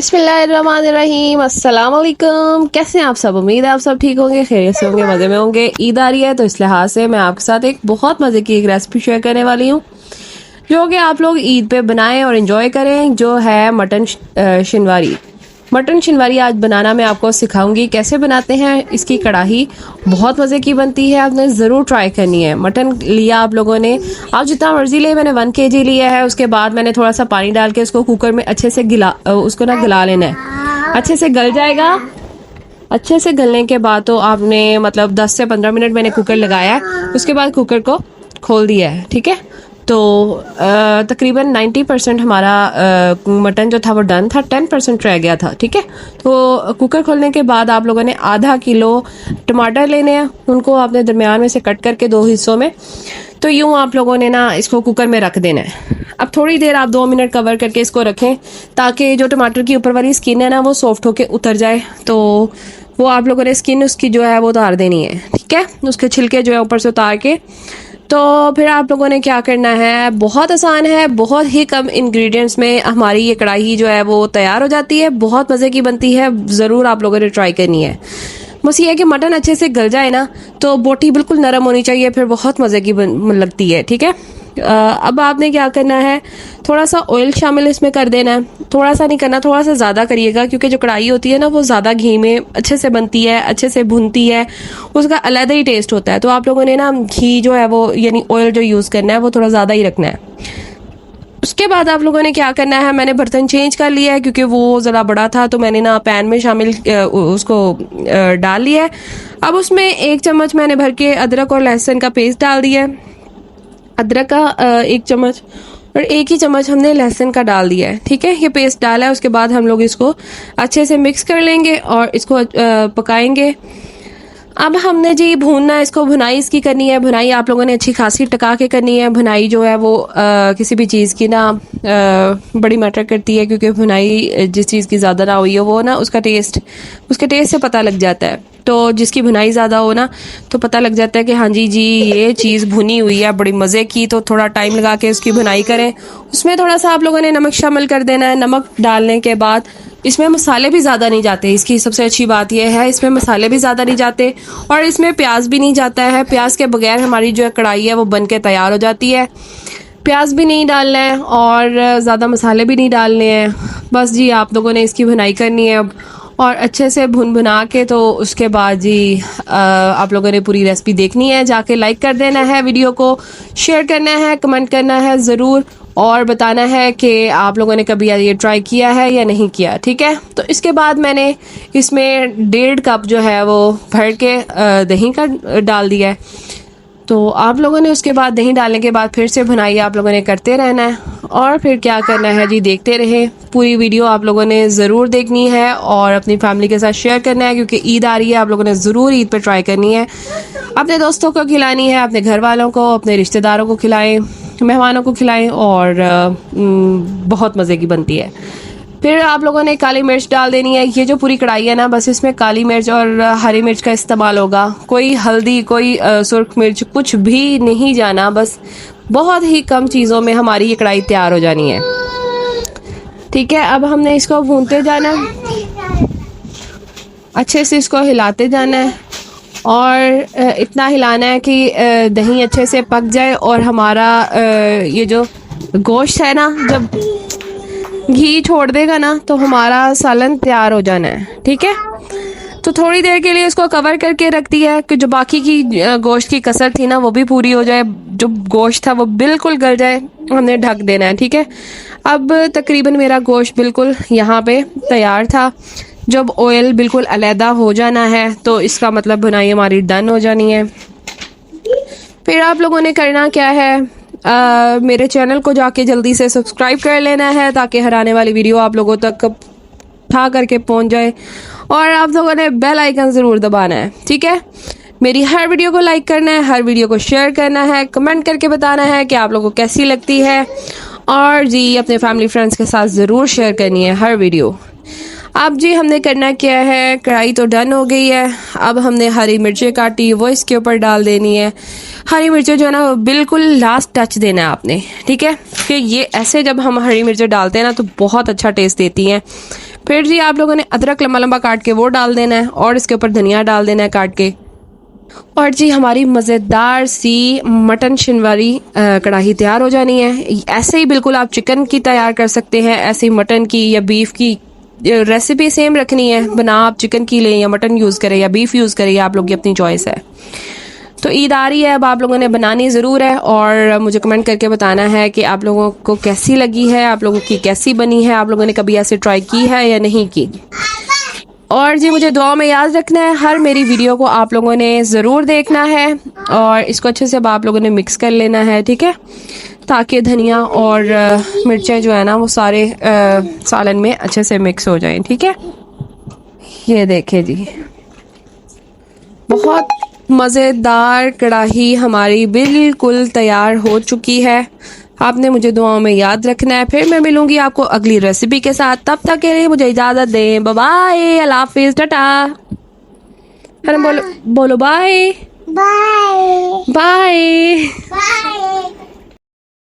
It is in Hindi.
बिस्मिल्लाहिर्रहमानिर्रहीम, अस्सलाम वालेकुम। कैसे हैं आप सब? उम्मीद है आप सब ठीक होंगे, खैरियत से होंगे, मज़े में होंगे। ईद आ रही है तो इस लिहाज से मैं आपके साथ एक बहुत मज़े की एक रेसिपी शेयर करने वाली हूँ जो कि आप लोग ईद पे बनाएं और इन्जॉय करें, जो है मटन शिनवारी। मटन शिनवारी आज बनाना मैं आपको सिखाऊंगी कैसे बनाते हैं। इसकी कढ़ाई बहुत मज़े की बनती है, आपने ज़रूर ट्राई करनी है। मटन लिया आप लोगों ने, आप जितना मर्जी ले, मैंने 1 kg लिया है। उसके बाद मैंने थोड़ा सा पानी डाल के उसको कुकर में अच्छे से उसको गला लेना है। अच्छे से गल जाएगा। अच्छे से गलने के बाद तो आपने मतलब 10 से 15 मिनट मैंने कुकर लगाया है। उसके बाद कुकर को खोल दिया है, ठीक है। तो तकरीबन 90% हमारा मटन जो था वो डन था, 10% रह गया था, ठीक है। तो कुकर खोलने के बाद आप लोगों ने आधा किलो टमाटर लेने हैं, उनको आपने दरमियान में से कट करके 2 हिस्सों में, तो यूँ आप लोगों ने ना इसको कुकर में रख देना है। अब थोड़ी देर आप 2 मिनट कवर करके इसको रखें ताकि जो टमाटर की ऊपर वाली स्किन है ना वो सॉफ्ट होके उतर जाए। तो वो आप लोगों ने स्किन उसकी जो है वो उतार देनी है, ठीक है। उसके छिलके जो है ऊपर से उतार के, तो फिर आप लोगों ने क्या करना है, बहुत आसान है, बहुत ही कम इंग्रेडिएंट्स में हमारी ये कढ़ाई जो है वो तैयार हो जाती है। बहुत मज़े की बनती है, ज़रूर आप लोगों ने ट्राई करनी है। बस ये है कि मटन अच्छे से गल जाए ना, तो बोटी बिल्कुल नरम होनी चाहिए, फिर बहुत मज़े की लगती है, ठीक है। अब आपने क्या करना है, थोड़ा सा ऑयल शामिल इसमें कर देना है। थोड़ा सा नहीं करना, थोड़ा सा ज़्यादा करिएगा, क्योंकि जो कढ़ाई होती है ना वो ज़्यादा घी में अच्छे से बनती है, अच्छे से भुनती है, उसका अलग ही टेस्ट होता है। तो आप लोगों ने ना घी जो है वो यानी ऑयल जो यूज़ करना है वो थोड़ा ज़्यादा ही रखना है। उसके बाद आप लोगों ने क्या करना है, मैंने बर्तन चेंज कर लिया है क्योंकि वो ज़रा बड़ा था, तो मैंने ना पैन में शामिल उसको डाल लिया है। अब उसमें 1 चम्मच मैंने भर के अदरक और लहसुन का पेस्ट डाल दिया है। अदरक का 1 चम्मच और 1 ही चम्मच हमने लहसुन का डाल दिया है, ठीक है। ये पेस्ट डाला है। उसके बाद हम लोग इसको अच्छे से मिक्स कर लेंगे और इसको पकाएंगे। अब हमने जी भूनना है इसको, भुनाई इसकी करनी है। भुनाई आप लोगों ने अच्छी खासी टका के करनी है। भुनाई जो है वो किसी भी चीज़ की ना बड़ी मैटर करती है, क्योंकि भुनाई जिस चीज़ की ज़्यादा ना हुई हो वो ना उसके टेस्ट से पता लग जाता है। तो जिसकी भुनाई ज़्यादा हो ना तो पता लग जाता है कि हाँ जी ये चीज़ भुनी हुई है, बड़ी मज़े की। तो थोड़ा टाइम लगा के उसकी भुनाई करें। उसमें थोड़ा सा आप लोगों ने नमक शामिल कर देना है। नमक डालने के बाद इसमें मसाले भी ज़्यादा नहीं जाते। इसकी सबसे अच्छी बात यह है, इसमें मसाले भी ज़्यादा नहीं जाते और इसमें प्याज भी नहीं जाता है। प्याज के बगैर हमारी जो कढ़ाई है वो बन के तैयार हो जाती है। प्याज भी नहीं डालना है और ज़्यादा मसाले भी नहीं डालने हैं। बस जी आप लोगों ने इसकी भुनाई करनी है अब, और अच्छे से भुना के तो उसके बाद जी आप लोगों ने पूरी रेसिपी देखनी है। जाके लाइक कर देना है, वीडियो को शेयर करना है, कमेंट करना है ज़रूर, और बताना है कि आप लोगों ने कभी ये ट्राई किया है या नहीं किया, ठीक है। तो इसके बाद मैंने इसमें 1.5 कप जो है वो भर के दही का डाल दिया है। तो आप लोगों ने उसके बाद दही डालने के बाद फिर से भुनाई आप लोगों ने करते रहना है, और फिर क्या करना है जी, देखते रहे। पूरी वीडियो आप लोगों ने ज़रूर देखनी है और अपनी फैमिली के साथ शेयर करना है, क्योंकि ईद आ रही है, आप लोगों ने ज़रूर ईद पे ट्राई करनी है। अपने दोस्तों को खिलानी है, अपने घर वालों को, अपने रिश्तेदारों को खिलाएं, मेहमानों को खिलाएं, और बहुत मज़े की बनती है। फिर आप लोगों ने काली मिर्च डाल देनी है। ये जो पूरी कढ़ाई है ना, बस इसमें काली मिर्च और हरी मिर्च का इस्तेमाल होगा। कोई हल्दी, कोई सुर्ख मिर्च, कुछ भी नहीं जाना। बस बहुत ही कम चीज़ों में हमारी ये कढ़ाई तैयार हो जानी है, ठीक है। अब हमने इसको भूनते जाना, अच्छे से इसको हिलाते जाना है, और इतना हिलाना है कि दही अच्छे से पक जाए और हमारा ये जो गोश्त है ना, जब घी छोड़ देगा ना तो हमारा सालन तैयार हो जाना है, ठीक है। तो थोड़ी देर के लिए इसको कवर करके रख दिया है कि जो बाकी की गोश्त की कसर थी ना वो भी पूरी हो जाए, जो गोश्त था वो बिल्कुल गल जाए, हमने ढक देना है, ठीक है। अब तकरीबन मेरा गोश्त बिल्कुल यहाँ पे तैयार था। जब ऑयल बिल्कुल अलहदा हो जाना है तो इसका मतलब भुनाई हमारी डन हो जानी है। फिर आप लोगों ने करना क्या है, मेरे चैनल को जाके जल्दी से सब्सक्राइब कर लेना है, ताकि हर आने वाली वीडियो आप लोगों तक उठा करके पहुंच जाए, और आप लोगों ने बेल आइकन ज़रूर दबाना है, ठीक है। मेरी हर वीडियो को लाइक करना है, हर वीडियो को शेयर करना है, कमेंट करके बताना है कि आप लोगों को कैसी लगती है, और जी अपने फैमिली फ्रेंड्स के साथ ज़रूर शेयर करनी है हर वीडियो। अब जी हमने करना क्या है, कढ़ाई तो डन हो गई है। अब हमने हरी मिर्चें काटी वो इसके ऊपर डाल देनी है। हरी मिर्चें जो है ना बिल्कुल लास्ट टच देना है आपने, ठीक है। कि ये ऐसे जब हम हरी मिर्चें डालते हैं ना तो बहुत अच्छा टेस्ट देती हैं। फिर जी आप लोगों ने अदरक लंबा लंबा काट के वो डाल देना है और इसके ऊपर धनिया डाल देना है काट के। और जी हमारी मज़ेदार सी मटन शिनवारी कढ़ाई तैयार हो जानी है। ऐसे ही बिल्कुल आप चिकन की तैयार कर सकते हैं, ऐसे ही मटन की या बीफ की रेसिपी सेम रखनी है। बना आप चिकन की लें या मटन यूज़ करें या बीफ यूज़ करें, या आप लोग की अपनी चॉइस है। तो ईद आ रही है, अब आप लोगों ने बनानी ज़रूर है और मुझे कमेंट करके बताना है कि आप लोगों को कैसी लगी है, आप लोगों की कैसी बनी है, आप लोगों ने कभी ऐसे ट्राई की है या नहीं की। और जी मुझे दुआ में याद रखना है, हर मेरी वीडियो को आप लोगों ने ज़रूर देखना है और इसको अच्छे से अब आप लोगों ने मिक्स कर लेना है, ठीक है, ताकि धनिया और मिर्चें जो है ना वो सारे सालन में अच्छे से मिक्स हो जाएं, ठीक है। ये देखें जी, बहुत मज़ेदार कढ़ाई हमारी बिल्कुल तैयार हो चुकी है। आपने मुझे दुआओं में याद रखना है। फिर मैं मिलूंगी आपको अगली रेसिपी के साथ, तब तक के लिए मुझे इजाज़त दें। बाय बाय, अल्लाह हाफिज़, टाटा। अरे बोलो बोलो बाय बाय। बाय।